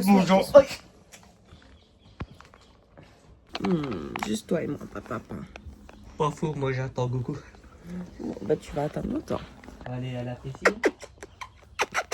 Bonjour. Juste toi et moi, papa. Pas fou, moi j'attends beaucoup. Bon, bah tu vas attendre longtemps. Allez à la piscine.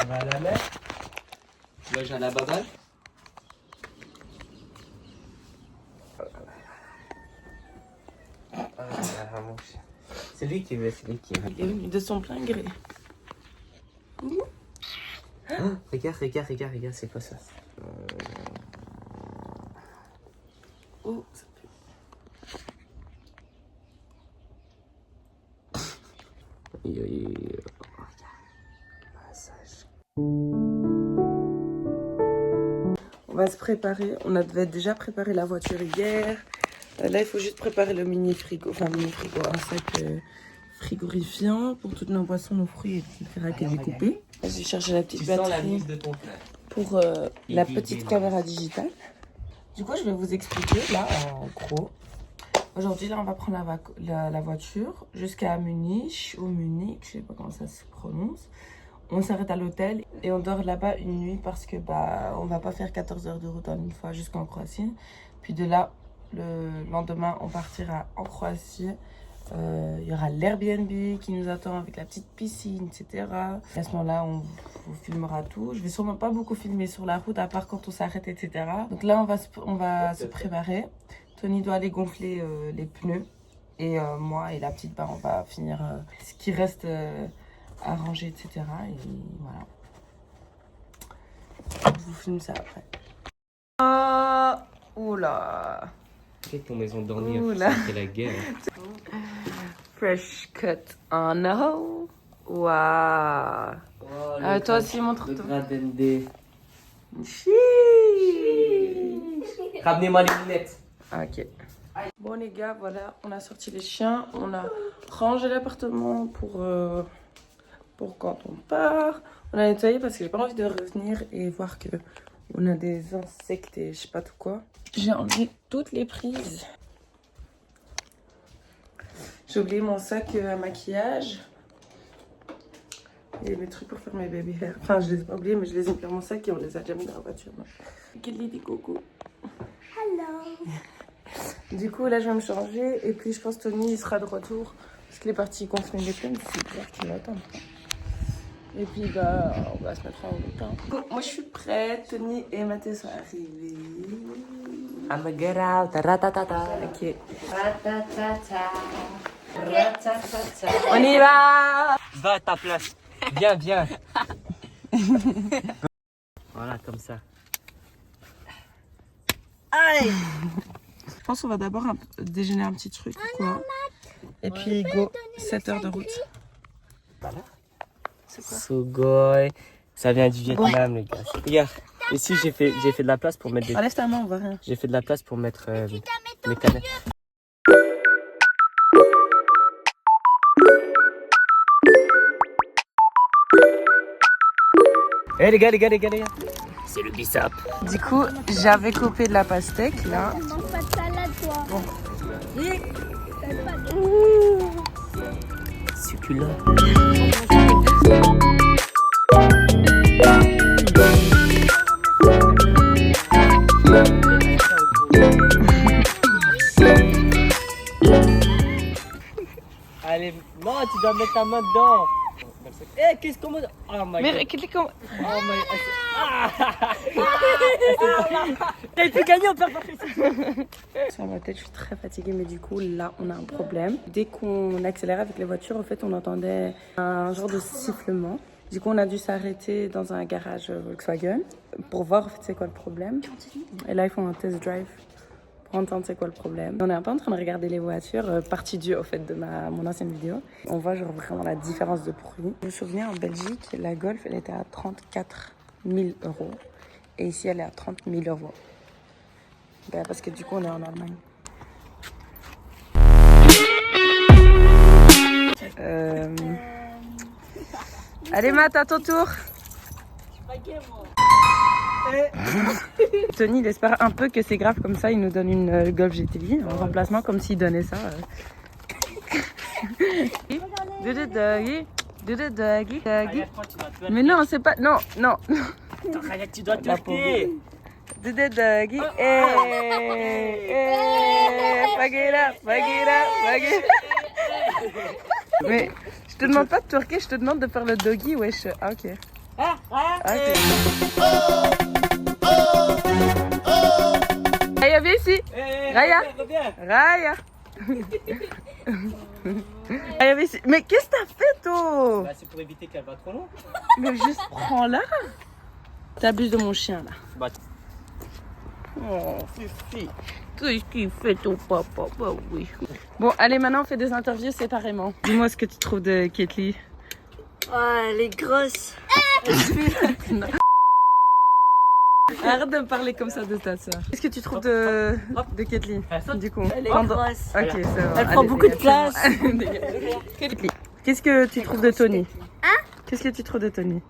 On va à la mer. Loge à la babale. Ah, mon chien. C'est lui qui veut, c'est lui qui veut. Il est venu de son plein gré. Oh, regarde, c'est quoi ça? Oh, ça pue. Massage. On va se préparer. On avait déjà préparé la voiture hier. Là, il faut juste préparer le mini frigo. Enfin, mini frigo, un sac frigorifiant pour toutes nos boissons, nos fruits, etc. qui est découpé. J'ai cherché la petite Tu sens la batterie mise de ton frère. pour la petite caméra digitale. Du coup, je vais vous expliquer là en gros. Aujourd'hui, là, on va prendre la voiture jusqu'à Munich ou Munich, je sais pas comment ça se prononce. On s'arrête à l'hôtel et on dort là-bas une nuit parce que bah on va pas faire 14 heures de route en une fois jusqu'en Croatie. Puis de là, le lendemain, on partira en Croatie. Il y aura l'Airbnb qui nous attend avec la petite piscine, etc. Et à ce moment-là, on vous filmera tout. Je vais sûrement pas beaucoup filmer sur la route, à part quand on s'arrête, etc. Donc là, on va se préparer. Tony doit aller gonfler les pneus. Et moi et la petite, bah, on va finir ce qui reste à ranger, etc. Et voilà. Je vous filme ça après. Ah, oula. C'est ton maison de dormir, Oula. c'est la guerre. Fresh cut en haut. Waouh. Oh, toi aussi, montre-toi. Le Graden D. Chiii. Ramenez-moi les lunettes. Ok. Bon les gars, voilà, on a sorti les chiens, on a rangé l'appartement pour quand on part. On a nettoyé parce que j'ai pas envie de revenir et voir que on a des insectes et je sais pas tout quoi. J'ai enlevé toutes les prises. J'ai oublié mon sac à maquillage. Et mes trucs pour faire mes baby hair. Enfin, je les ai pas oubliés, mais je les ai mis dans mon sac et on les a déjà mis dans la voiture. Kelly dit coucou. Hello. Du coup, là, je vais me changer. Et puis, je pense que Tony, il sera de retour. Parce qu'il est parti gonfler les pneus. C'est clair qu'il m'attend. Et puis, bah, on va se mettre en route. Hein. Bon, moi, je suis prête. Tony et Mathieu sont arrivés. I'm a get out. Ratatata. Ok. Ratatata. Ratatata. On y va! Va à ta place. Viens. Voilà, comme ça. Aïe! Je pense qu'on va d'abord déjeuner un petit truc. Quoi. Et puis, go. 7 heures de route. Voilà. C'est quoi? Sugoi. Ça vient du Vietnam, les gars. Regarde. Ici, j'ai fait de la place pour mettre des... Enlève ta main, on voit rien. J'ai fait de la place pour mettre mes canettes. Eh les gars. C'est le bissap. Du coup, j'avais coupé de la pastèque, là. Ne mange pas de salade, toi. Bon. Succulent. Allez, non, tu dois mettre ta main dedans. Eh, qu'est-ce qu'on me... Oh my Mais god. comment... Oh my... T'as pu gagner, on perd pas. Sur ma tête, je suis très fatiguée, mais du coup, là, on a un problème. Dès qu'on accélérait avec les voitures, en fait, on entendait un genre de sifflement. Du coup, on a dû s'arrêter dans un garage Volkswagen pour voir, en fait, c'est quoi le problème. Et là, ils font un test drive pour entendre c'est quoi le problème. On est un peu en train de regarder les voitures, partie 2, au fait, de mon ancienne vidéo. On voit genre vraiment la différence de prix. Je me souviens, en Belgique, la Golf, elle était à 34 000 €. Et ici, elle est à 30 000 €. Ben, parce que du coup, on est en Allemagne. Allez, Matt, à ton tour. Tony, il espère un peu que c'est grave comme ça. Il nous donne une Golf GTI en remplacement, comme s'il donnait ça. Do the doggy. Do the doggy. Mais non, c'est pas... Non. Attends, Raya, tu dois La twerker. Do the doggy. Fuck it up, fuck it up, fuck it up. Mais je te demande pas de twerker, je te demande de faire le doggy, wesh. Ah, ok. Ah, Ok. Raya, viens ici. Raya. Reviens. Raya. Raya, viens ici. Mais qu'est-ce que t'as fait, toi? Bah, c'est pour éviter qu'elle va trop loin. Mais juste prends-la. T'abuses de mon chien, là. Bah, Oh, Fifi. Qu'est-ce qu'il fait ton papa? Bah oui. Bon, allez, maintenant on fait des interviews séparément. Dis-moi ce que tu trouves de Ketli. Oh, elle est grosse. Arrête de me parler comme ça de ta soeur. Qu'est-ce que tu trouves de Ketli, du coup? Elle est Pendant- grosse. Ok, c'est bon. Elle prend beaucoup de place. Ketli, qu'est-ce que tu trouves de Tony? Qu'est-ce que tu trouves de Tony?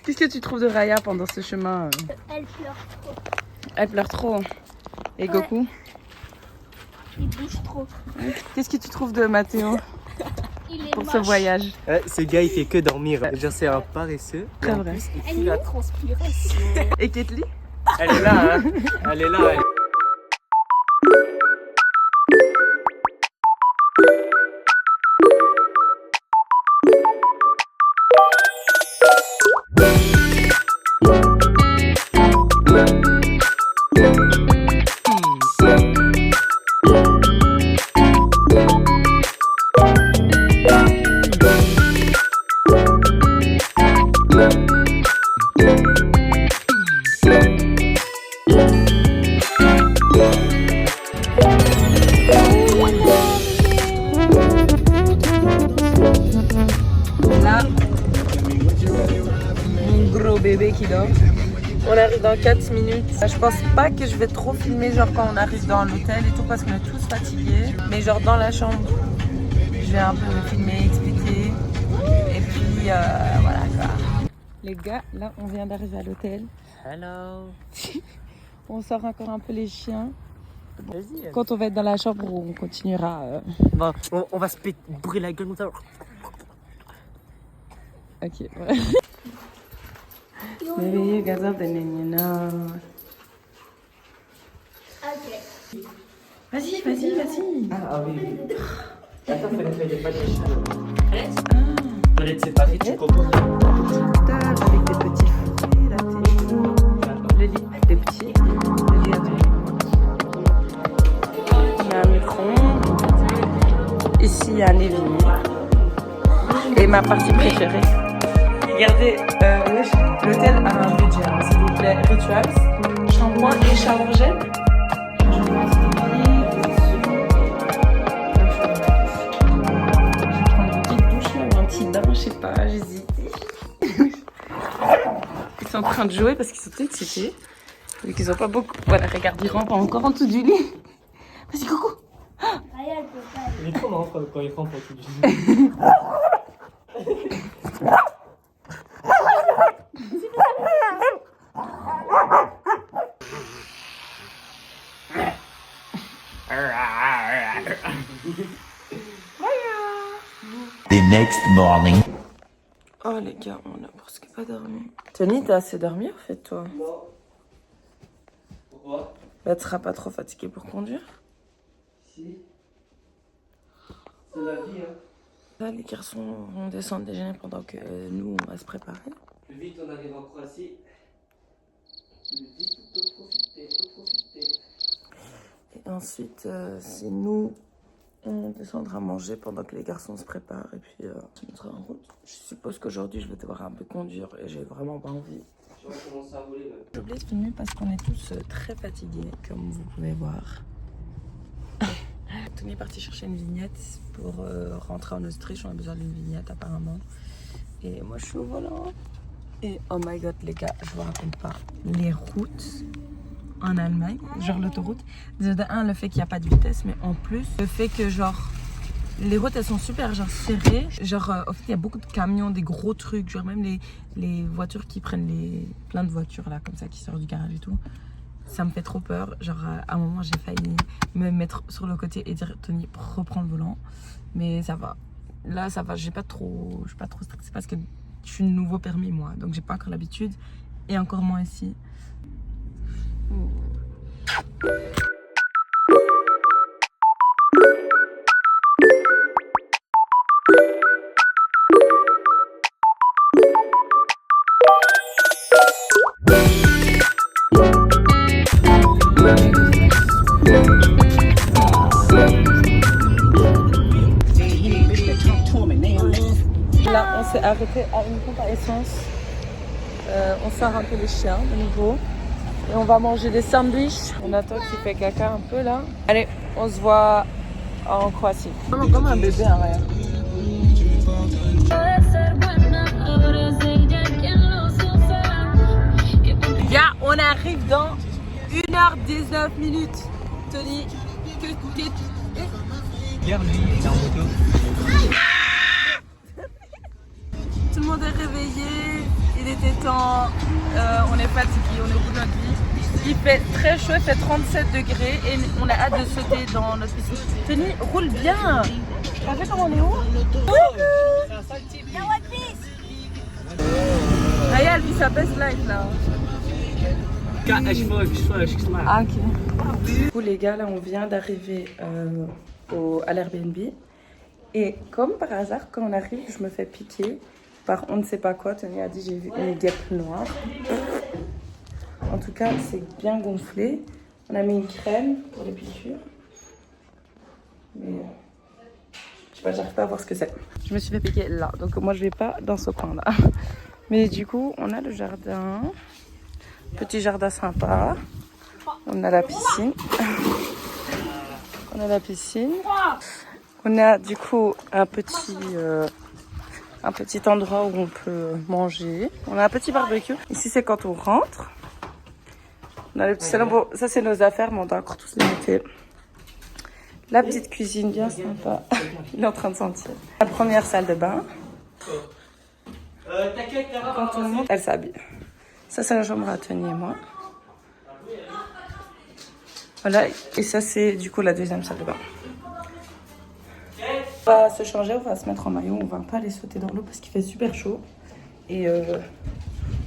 Qu'est-ce que tu trouves de Raya pendant ce chemin? Elle pleure trop. Elle pleure trop. Et Goku? Il bouge trop. Qu'est-ce que tu trouves de Mathéo Il est pour ce voyage? ce gars, il fait que dormir. Genre, c'est un paresseux. C'est vrai. Il fout la transpiration. Et Ketli? Elle est là, hein. Elle est là. Elle. Là, mon gros bébé qui dort. On arrive dans 4 minutes. Je pense pas que je vais trop filmer genre quand on arrive dans l'hôtel et tout parce qu'on est tous fatigués. Mais genre dans la chambre, je vais un peu filmer, expliquer. Et puis voilà quoi. Les gars, là on vient d'arriver à l'hôtel. Hello. On sort encore un peu les chiens. Vas-y. Quand on va être dans la chambre, on continuera. Bon, on va se bourrer la gueule comme ça. Ok, ouais. Maybe you got something in your nose. Ok. Vas-y, vas-y, vas-y. Ah oui. Attends, fallait pas de chat. Fallait te séparer, tu proposes. Table avec des petits fruits, là, le lit, des petits, le lit à tout. Il y a un micro-ondes. Ici, il y a un évier. Et ma partie préférée. Regardez, l'hôtel a un budget, hein, s'il vous plaît. Rituals, shampoing et shower gel. Je pense un petit bain, je sais pas, j'hésite. Ils sont en train de jouer parce qu'ils sont tout excités. Vu qu'ils ont pas beaucoup. Voilà, regarde, ils rampent encore en dessous du lit. Vas-y, coucou. Raya, elle peut pas. Il est trop marrant quand il rentre au tout du The next morning. Oh les gars, on a presque pas dormi. Tony, t'as assez dormi en fait, toi? Non. Pourquoi? Bah, tu seras pas trop fatigué pour conduire? Si. C'est la vie, hein. Là, les garçons vont descendre déjeuner pendant que nous, on va se préparer. Plus vite on arrive en Croatie, plus vite on peut profiter. Et ensuite, c'est nous, on descendra manger pendant que les garçons se préparent. Et puis, on sera en route. Je suppose qu'aujourd'hui, je vais devoir un peu conduire et j'ai vraiment pas envie. Je vais commencer à rouler même. J'ai oublié de filmer parce qu'on est tous très fatigués, comme vous pouvez voir. Tony est parti chercher une vignette pour rentrer en Autriche. On a besoin d'une vignette apparemment. Et moi, je suis au volant. Et oh my god, les gars, je vous raconte pas. Les routes en Allemagne, genre l'autoroute. Déjà de un, le fait qu'il n'y a pas de vitesse, mais en plus, le fait que genre les routes elles sont super genre serrées. Genre au fait il y a beaucoup de camions, des gros trucs, genre même les voitures qui prennent plein de voitures là comme ça qui sortent du garage et tout. Ça me fait trop peur. Genre à un moment j'ai failli me mettre sur le côté et dire Tony reprends le volant. Mais ça va. là ça va, je suis pas trop stressée parce que je suis nouveau permis moi, donc j'ai pas encore l'habitude et encore moins ici. Là, on s'est arrêté à une pompe à essence. On sort un peu les chiens de nouveau. Et on va manger des sandwichs. On attend qu'il fait caca un peu là. Allez, on se voit en Croatie. Comme un bébé, hein, regarde. Gars, on arrive dans 1h19 minutes. Tony, Hier, lui, il est en moto. tout le monde est réveillé, il était temps, on est fatigué, on est au bout de notre vie. Il fait très chaud, il fait 37 degrés et on a hâte de sauter dans notre piscine. Tony, roule bien. T'as vu comment on est haut? Regarde, lui, ça baisse live là. Ah, ok. Du coup, les gars, là, on vient d'arriver à l'Airbnb. Et comme par hasard, quand on arrive, je me fais piquer par on ne sait pas quoi. Tony a dit j'ai vu une guêpe noire. En tout cas, c'est bien gonflé. On a mis une crème pour les piqûres. Mais je sais pas, j'arrive pas à voir ce que c'est. Je me suis fait piquer là, donc moi je vais pas dans ce coin là. Mais du coup, on a le jardin. Petit jardin sympa. On a la piscine. On a la piscine. On a du coup un petit endroit où on peut manger. On a un petit barbecue. Ici, c'est quand on rentre. On a le petit salon. Bon, ça, c'est nos affaires, mais on doit encore tous les mettre. La petite cuisine bien sympa. Il est en train de sentir. La première salle de bain. Quand on monte, elle s'habille. Ça, c'est la chambre à Tony et moi. Voilà. Et ça, c'est du coup la deuxième salle de bain. On va se changer, on va se mettre en maillot, on va pas aller sauter dans l'eau parce qu'il fait super chaud. Et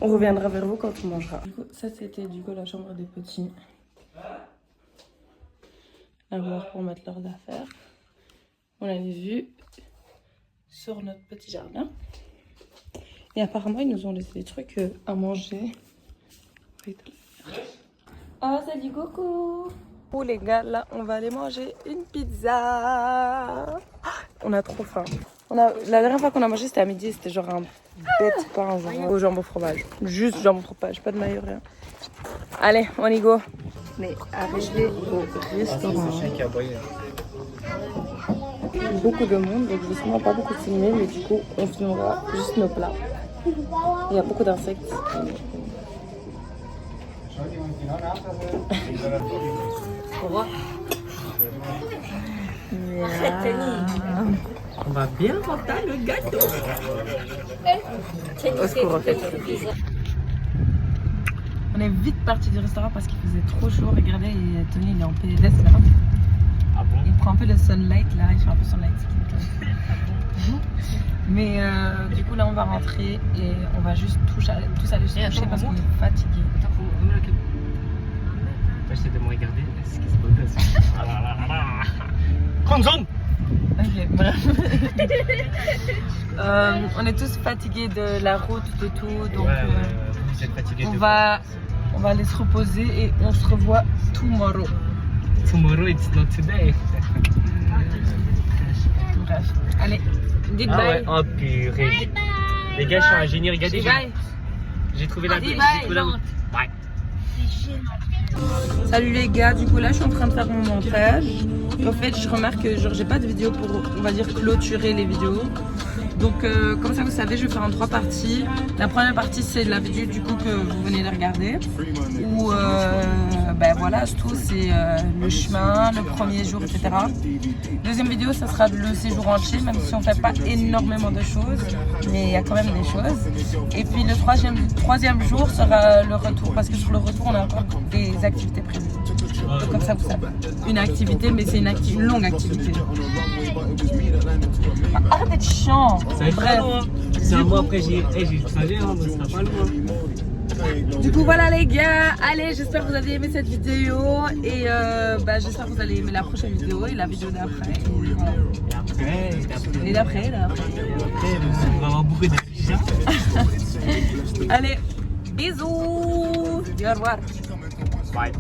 on reviendra vers vous quand on mangera. Du coup, ça c'était du coup la chambre des petits. L'armoire pour mettre leurs affaires. On a une vue sur notre petit jardin. Et apparemment ils nous ont laissé des trucs à manger. Oh, salut coucou! Oh les gars, là on va aller manger une pizza. On a trop faim. La dernière fois qu'on a mangé c'était à midi, c'était genre un bête pain genre au jambon fromage. Juste jambon fromage, pas de maillot, rien. Allez, on y go. On est arrivé au restaurant. Beaucoup de monde, donc je vais sûrement pas beaucoup filmer, mais du coup on filmera juste nos plats. Il y a beaucoup d'insectes. On va bien rentrer le gâteau. Au secours, en fait. On est vite parti du restaurant parce qu'il faisait trop chaud. Regardez, Tony il est en PLS là. Ah bon? Il prend un peu le sunlight là, il fait un peu sunlight skin. Mais du coup là on va rentrer et on va juste tous aller se coucher parce qu'on est fatigué. J'essaie de me regarder. Est-ce que c'est beau? Consomme! Ok, voilà. On est tous fatigués de la route, de tout, donc vous êtes fatigués on va aller se reposer et on se revoit tomorrow. Tomorrow it's not today. Bref, allez, dites Ah bye. ouais, oh purée. Les gars, je suis un génie, regardez. Bye. J'ai trouvé la Dis bye. bye. Bye. Salut les gars, du coup là je suis en train de faire mon montage. En fait je remarque que genre j'ai pas de vidéo pour, on va dire, clôturer les vidéos. Donc comme ça vous savez, je vais faire en 3 parties. La première partie c'est la vidéo du coup que vous venez de regarder. Où ben voilà, tout c'est le chemin, le premier jour, etc. Deuxième vidéo ça sera le séjour entier, même si on fait pas énormément de choses. Mais il y a quand même des choses. Et puis le troisième jour sera le retour, parce que sur le retour on a encore des activités prévues. Donc comme ça, vous savez. Une activité, mais c'est une longue activité. Arrête d'être chiant. Bref. C'est un mois après, j'ai le trajet, hein, donc ça sera pas loin. Du coup voilà les gars, allez, j'espère que vous avez aimé cette vidéo et j'espère que vous allez aimer la prochaine vidéo et la vidéo d'après. Voilà. Et d'après, on va avoir beaucoup d'affiches. Allez, bisous et au revoir. Bye.